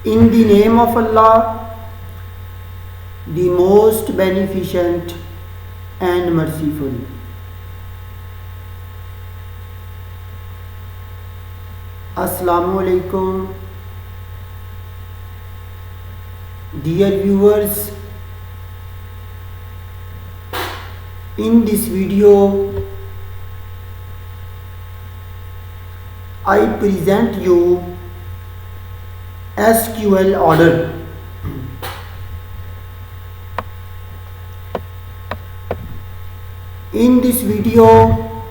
In the name of Allah, the most beneficent and merciful. Assalamu alaikum. Dear viewers, in this video I present you SQL order. In this video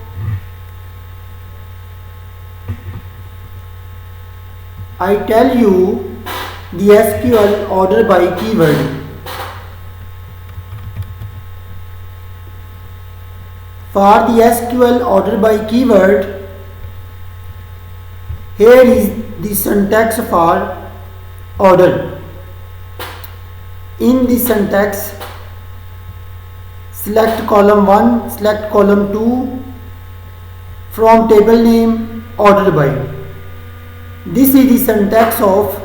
I tell you the SQL order by keyword. For the SQL order by keyword, here is the syntax for order. In the syntax, select column 1, select column 2 from table name order by. This is the syntax of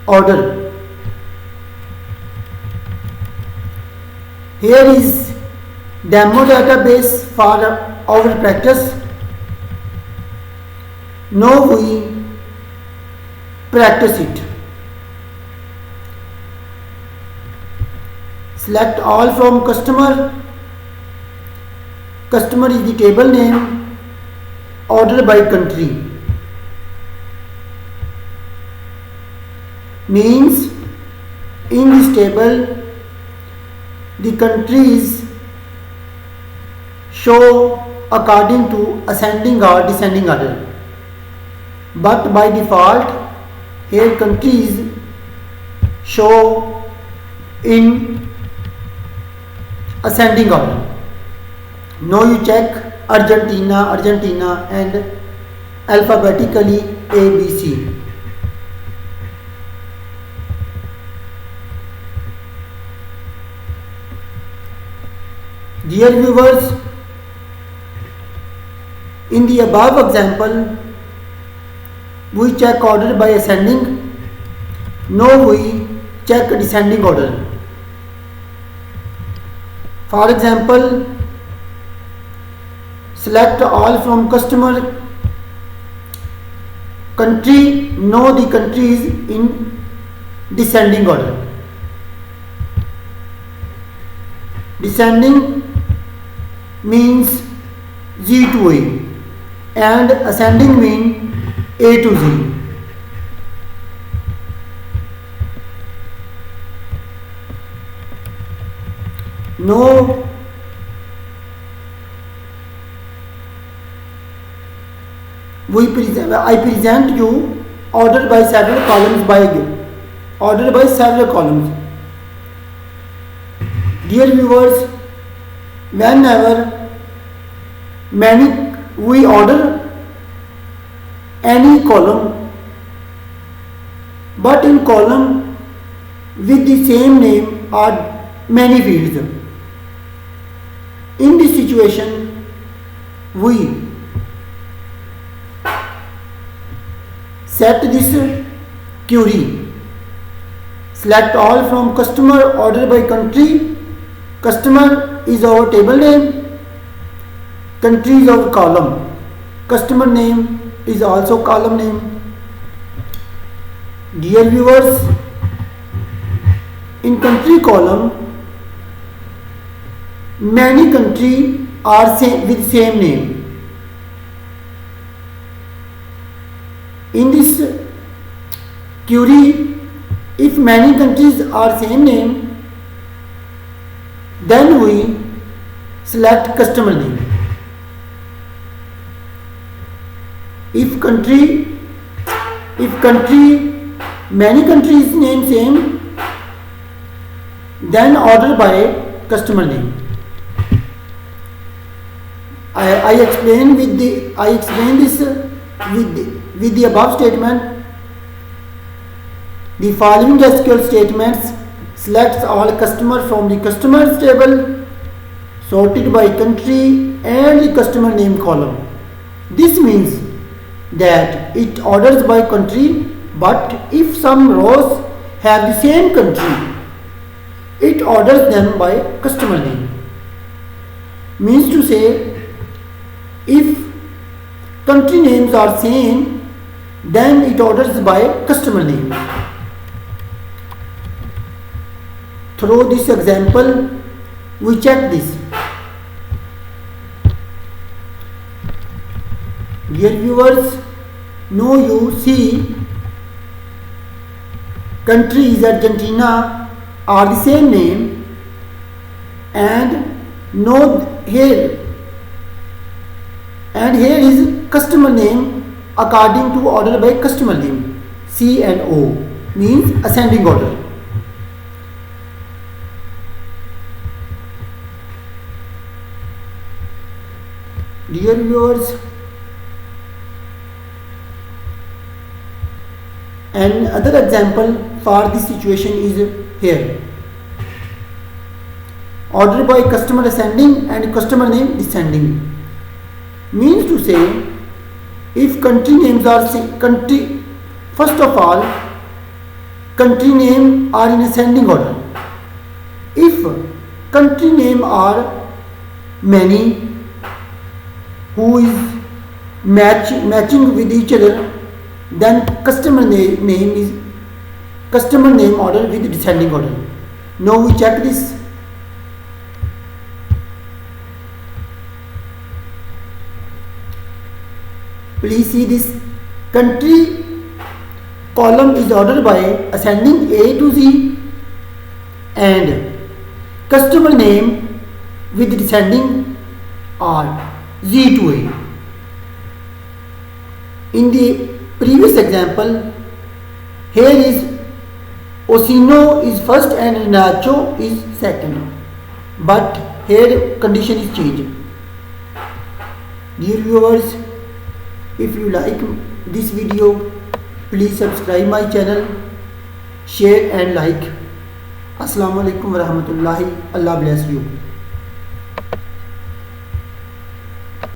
order. Here is demo database for our practice. Now we practice it. Select all from customer. Customer is the table name. Order by country. Means in this table the countries show according to ascending or descending order, but by default here countries show in ascending order. Now you check Argentina and alphabetically ABC. Dear viewers, in the above example, we check order by ascending. Now we check descending order. For example, select all from customer. Country, know the country is in descending order. Descending means Z to A and ascending means A to Z. Now I present you order by several columns order by several columns. Dear viewers, whenever we order any column, but in column with the same name are many fields. In this situation, we set this query. Select all from customer, order by country. Customer is our table name, country is our column, customer name is also column name. Dear viewers, in country column, many countries are with same name. In this query, if many countries are same name, then we select customer name. If many countries name same, then order by customer name. I explain this with the above statement. The following SQL statements selects all customer from the customers table, sorted by country and the customer name column. This means that it orders by country But if some rows have the same country, it orders them by customer name. Means to say, if country names are same, then it orders by customer name. Through this example, we check this. Dear viewers, now you see country is Argentina are the same name, and here is customer name according to order by customer name. C and O means ascending order. Dear viewers, another example for this situation is here. Order by customer ascending and customer name descending. Means to say, if country names are first of all, country name are in ascending order. If country name are many who is matching with each other, then customer name order with descending order. Now we check this. Please see this. Country column is ordered by ascending A to Z, and customer name with descending are Z to A. In the previous example, here is Osino is first and Nacho is second, but here condition is changed. Dear viewers, if you like this video, please subscribe my channel, share and like. Assalamu alaikum warahmatullahi. Allah bless you.